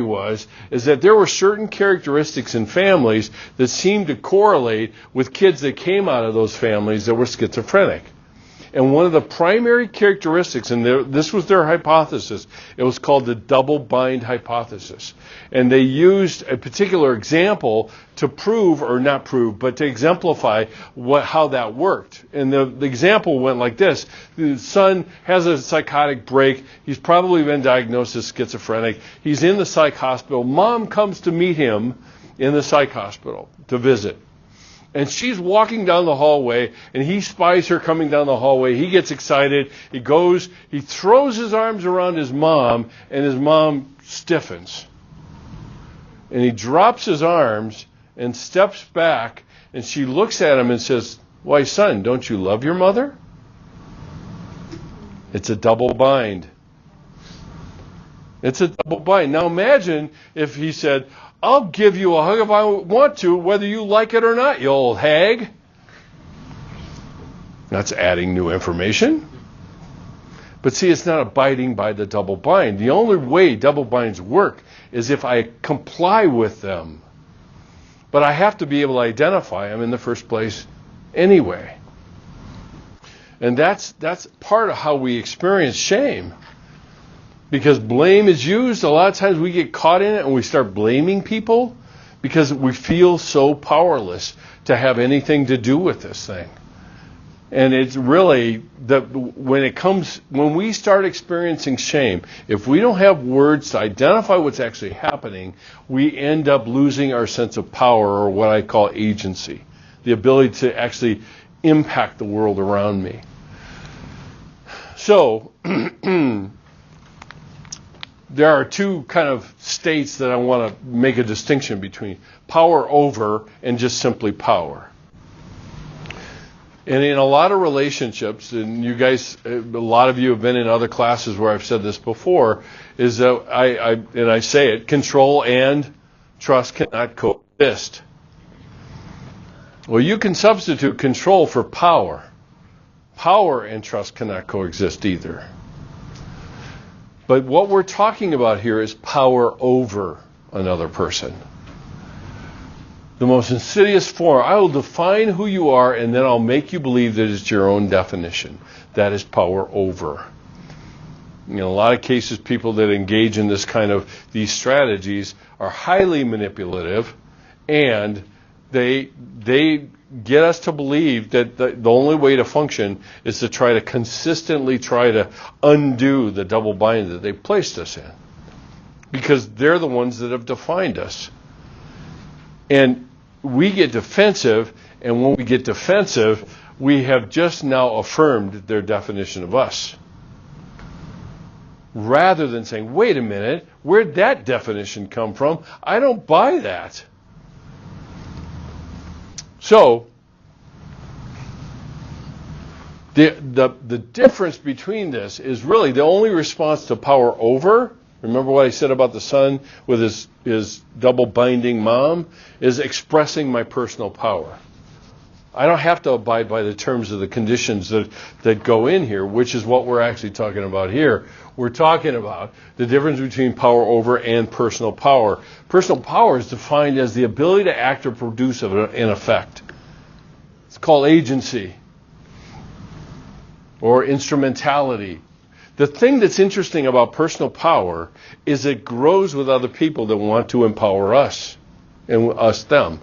is that there were certain characteristics in families that seemed to correlate with kids that came out of those families that were schizophrenic. And one of the primary characteristics, and this was their hypothesis, it was called the double bind hypothesis. And they used a particular example to prove, or not prove, but to exemplify how that worked. And the example went like this. The son has a psychotic break. He's probably been diagnosed as schizophrenic. He's in the psych hospital. Mom comes to meet him in the psych hospital to visit. And she's walking down the hallway, and he spies her coming down the hallway. He gets excited. He goes, he throws his arms around his mom, and his mom stiffens. And he drops his arms and steps back, and she looks at him and says, "Why, son, don't you love your mother?" It's a double bind. It's a double bind. Now imagine if he said, "I'll give you a hug if I want to, whether you like it or not, you old hag." That's adding new information. But see, it's not abiding by the double bind. The only way double binds work is if I comply with them. But I have to be able to identify them in the first place anyway. And that's part of how we experience shame. Because blame is used, a lot of times we get caught in it and we start blaming people because we feel so powerless to have anything to do with this thing. And it's really, when we start experiencing shame, if we don't have words to identify what's actually happening, we end up losing our sense of power, or what I call agency, the ability to actually impact the world around me. So, there are two kind of states that I want to make a distinction between: power over and just simply power. And in a lot of relationships, and you guys, a lot of you have been in other classes where I've said this before, is that I say it, control and trust cannot coexist. Well, you can substitute control for power. Power and trust cannot coexist either. But what we're talking about here is power over another person. The most insidious form. I will define who you are, and then I'll make you believe that it's your own definition. That is power over. In a lot of cases, people that engage in these strategies are highly manipulative, and they get us to believe that the only way to function is to try to consistently undo the double bind that they placed us in. Because they're the ones that have defined us. And we get defensive, and when we get defensive, we have just now affirmed their definition of us. Rather than saying, wait a minute, where'd that definition come from? I don't buy that. So, the difference between this is really the only response to power over Remember what I said about the son with his double binding mom? Is expressing my personal power. I don't have to abide by the terms of the conditions that go in here, which is what we're actually talking about here. We're talking about the difference between power over and personal power. Personal power is defined as the ability to act or produce an effect. It's called agency or instrumentality. The thing that's interesting about personal power is it grows with other people that want to empower us and us them.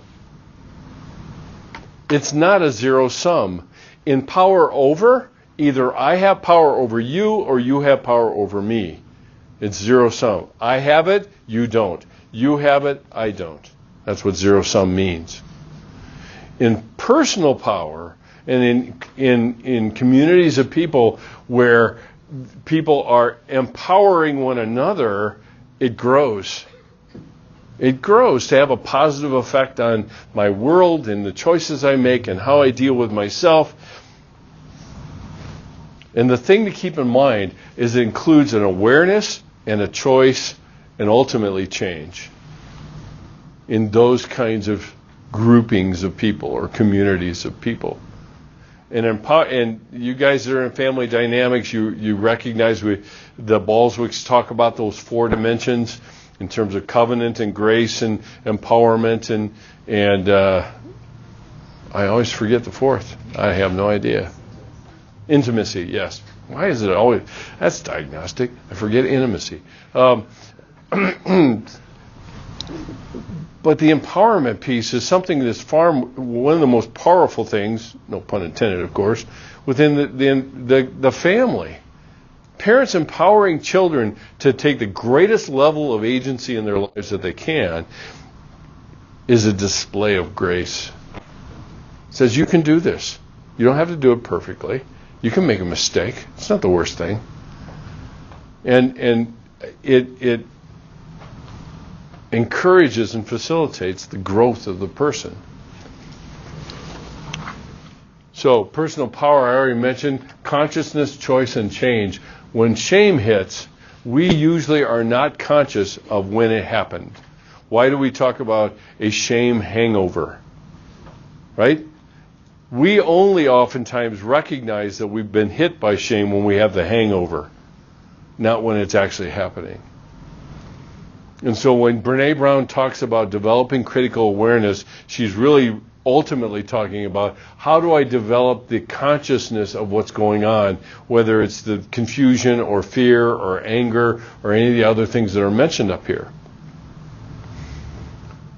It's not a zero sum. In power over, either I have power over you or you have power over me. It's zero sum. I have it, you don't. You have it, I don't. That's what zero sum means. In personal power and in communities of people where people are empowering one another, it grows. It grows to have a positive effect on my world and the choices I make and how I deal with myself. And the thing to keep in mind is it includes an awareness and a choice and ultimately change in those kinds of groupings of people or communities of people. And you guys that are in family dynamics, you recognize the Balswicks talk about those 4 dimensions in terms of covenant and grace and empowerment and I always forget the 4th. I have no idea. Intimacy, yes. Why is it always? That's diagnostic. I forget intimacy. But the empowerment piece is something that's one of the most powerful things, no pun intended, of course, within the family. Parents empowering children to take the greatest level of agency in their lives that they can is a display of grace. It says you can do this. You don't have to do it perfectly. You can make a mistake. It's not the worst thing. And it encourages and facilitates the growth of the person. So personal power, I already mentioned, consciousness, choice, and change. When shame hits, we usually are not conscious of when it happened. Why do we talk about a shame hangover? Right? We only oftentimes recognize that we've been hit by shame when we have the hangover, not when it's actually happening. And so when Brené Brown talks about developing critical awareness, she's really ultimately talking about how do I develop the consciousness of what's going on, whether it's the confusion or fear or anger or any of the other things that are mentioned up here.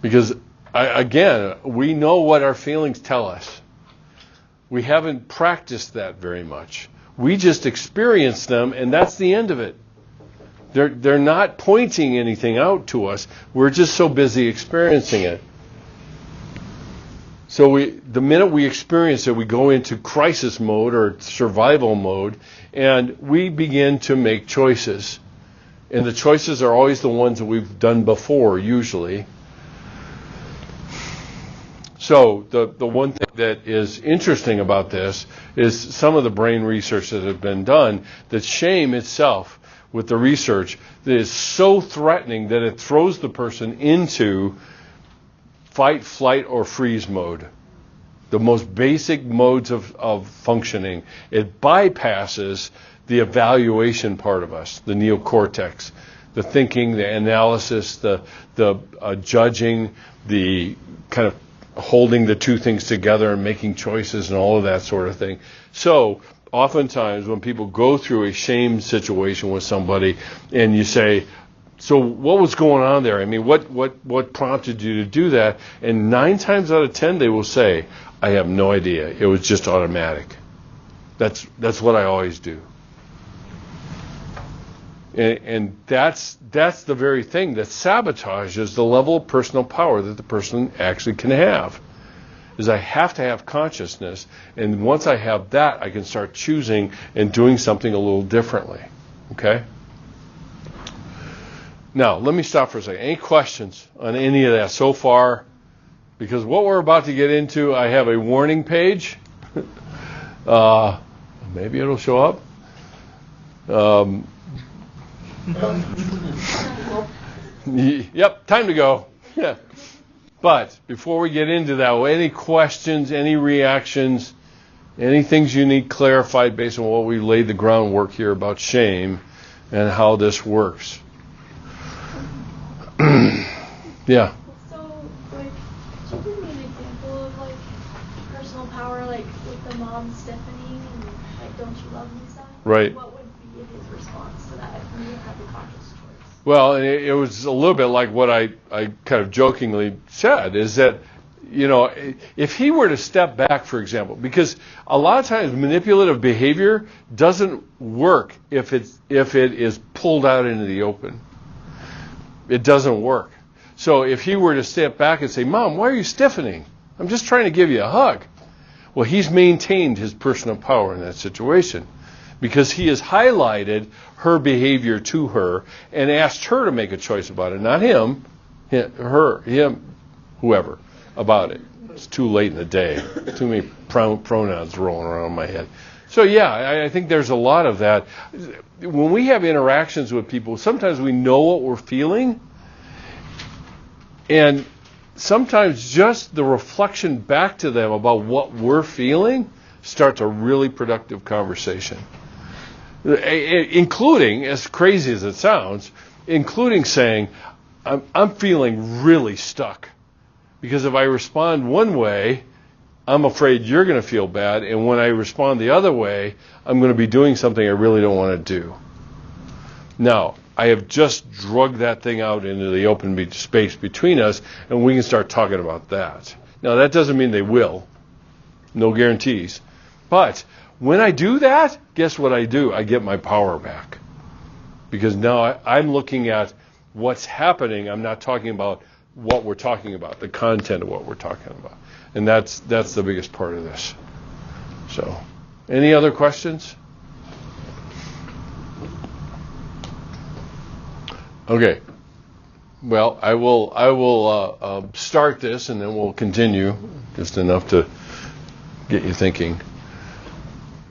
Because, again, we know what our feelings tell us. We haven't practiced that very much. We just experience them, and that's the end of it. They're not pointing anything out to us. We're just so busy experiencing it. So the minute we experience it, we go into crisis mode or survival mode, and we begin to make choices. And the choices are always the ones that we've done before, usually. So the one thing that is interesting about this is some of the brain research that has been done, that shame itself, with the research, that is so threatening that it throws the person into fight, flight, or freeze mode. The most basic modes of functioning. It bypasses the evaluation part of us, the neocortex, the thinking, the analysis, the judging, the kind of holding the two things together and making choices and all of that sort of thing. So oftentimes when people go through a shame situation with somebody and you say, so what was going on there? I mean, what prompted you to do that? And 9 times out of 10 they will say, I have no idea. It was just automatic. That's what I always do. And that's the very thing that sabotages the level of personal power that the person actually can have. Is I have to have consciousness, and once I have that, I can start choosing and doing something a little differently. Okay? Now, let me stop for a second. Any questions on any of that so far? Because what we're about to get into, I have a warning page. Maybe it'll show up. Yep, time to go. Yeah. But before we get into that, any questions, any reactions, any things you need clarified based on what we laid the groundwork here about shame and how this works? Yeah. So, like, could you give me an example of, like, personal power, like, with the mom stiffening and, like, don't you love me stuff? Right. What would be his response to that when you have the conscious choice? Well, it was a little bit like what I kind of jokingly said, is that, you know, if he were to step back, for example, because a lot of times manipulative behavior doesn't work if it is pulled out into the open. It doesn't work. So if he were to step back and say, Mom, why are you stiffening? I'm just trying to give you a hug. Well, he's maintained his personal power in that situation because he has highlighted her behavior to her and asked her to make a choice about it, not him, whoever, about it. It's too late in the day. Too many pronouns rolling around in my head. So yeah, I think there's a lot of that. When we have interactions with people, sometimes we know what we're feeling, and sometimes just the reflection back to them about what we're feeling starts a really productive conversation. Including, as crazy as it sounds, including saying, I'm feeling really stuck. Because if I respond one way, I'm afraid you're going to feel bad, and when I respond the other way, I'm going to be doing something I really don't want to do. Now, I have just drugged that thing out into the open space between us, and we can start talking about that. Now, that doesn't mean they will. No guarantees. But when I do that, guess what I do? I get my power back. Because now I'm looking at what's happening. I'm not talking about what we're talking about, the content of what we're talking about. And that's the biggest part of this. So, any other questions? Okay. Well, I will start this, and then we'll continue, just enough to get you thinking.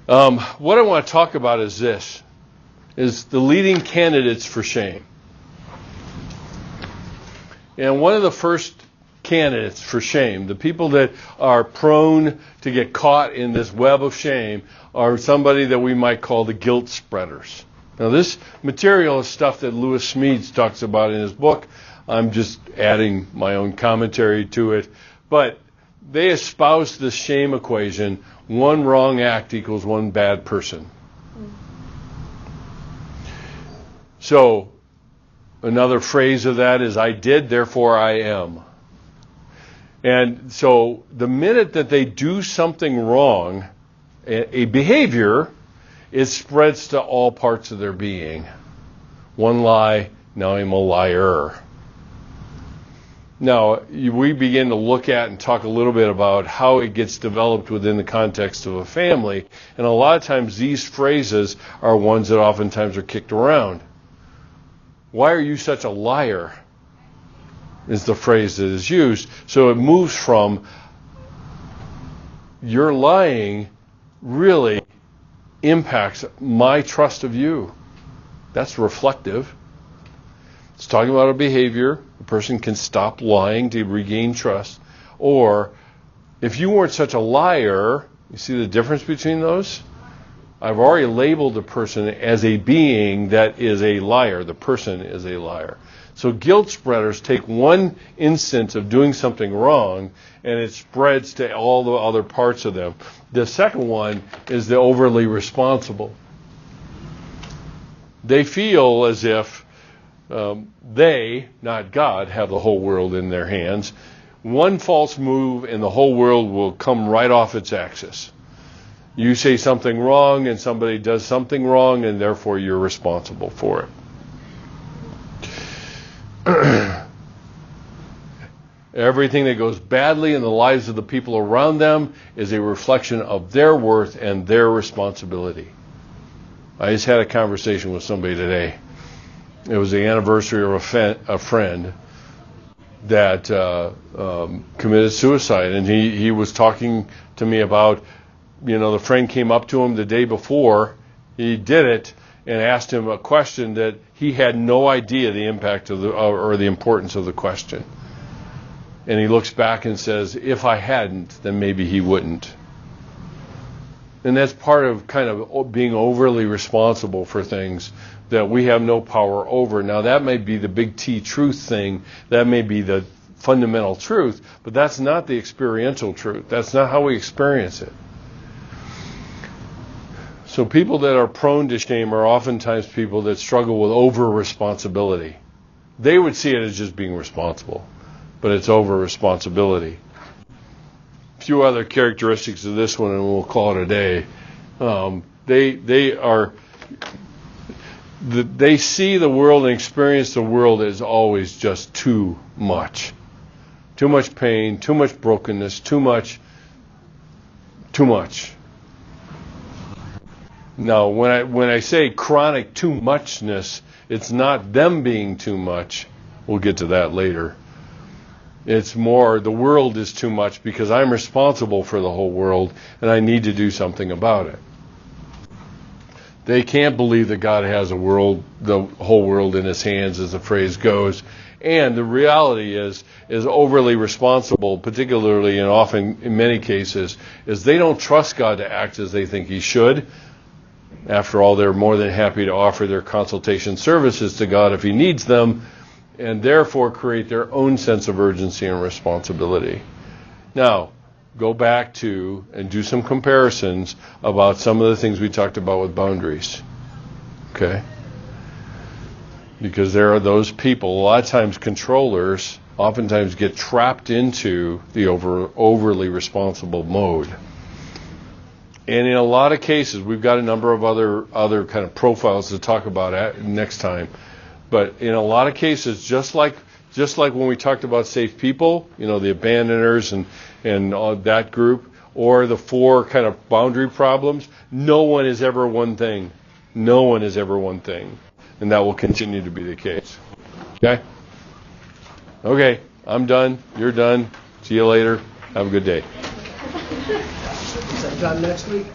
What I want to talk about is this, is the leading candidates for shame. And one of the first candidates for shame, the people that are prone to get caught in this web of shame, are somebody that we might call the guilt spreaders. Now, this material is stuff that Lewis Smedes talks about in his book. I'm just adding my own commentary to it. But they espouse the shame equation: one wrong act equals one bad person. So, another phrase of that is, I did, therefore I am. And so the minute that they do something wrong, a behavior, it spreads to all parts of their being. One lie, now I'm a liar. Now, we begin to look at and talk a little bit about how it gets developed within the context of a family. And a lot of times these phrases are ones that oftentimes are kicked around. Why are you such a liar? Is the phrase that is used. So it moves from, your lying really impacts my trust of you. That's reflective. It's talking about a behavior. A person can stop lying to regain trust. Or, if you weren't such a liar, you see the difference between those? I've already labeled the person as a being that is a liar. The person is a liar. So guilt spreaders take one instance of doing something wrong, and it spreads to all the other parts of them. The second one is the overly responsible. They feel as if they, not God, have the whole world in their hands. One false move and the whole world will come right off its axis. You say something wrong and somebody does something wrong, and therefore you're responsible for it. Everything that goes badly in the lives of the people around them is a reflection of their worth and their responsibility. I just had a conversation with somebody today. It was the anniversary of a friend that committed suicide, and he was talking to me about, the friend came up to him the day before he did it, and asked him a question that he had no idea the impact of or the importance of the question. And he looks back and says, if I hadn't, then maybe he wouldn't. And that's part of kind of being overly responsible for things that we have no power over. Now, that may be the big T truth thing. That may be the fundamental truth, but that's not the experiential truth. That's not how we experience it. So people that are prone to shame are oftentimes people that struggle with over-responsibility. They would see it as just being responsible, but it's over-responsibility. A few other characteristics of this one, and we'll call it a day. They see the world and experience the world as always just too much. Too much pain, too much brokenness, too much. Now, when I say chronic too muchness, it's not them being too much. We'll get to that later. It's more the world is too much because I'm responsible for the whole world and I need to do something about it. They can't believe that God has the whole world in his hands, as the phrase goes. And the reality is overly responsible, particularly and often in many cases, is they don't trust God to act as they think he should. After all, they're more than happy to offer their consultation services to God if he needs them, and therefore create their own sense of urgency and responsibility. Now, go back to and do some comparisons about some of the things we talked about with boundaries. Okay? Because there are those people, a lot of times controllers, oftentimes get trapped into the overly responsible mode. And in a lot of cases, we've got a number of other kind of profiles to talk about next time. But in a lot of cases, just like when we talked about safe people, the abandoners and that group, or the 4 kind of boundary problems, no one is ever one thing. No one is ever one thing. And that will continue to be the case. Okay? Okay, I'm done. You're done. See you later. Have a good day. Is that done next week?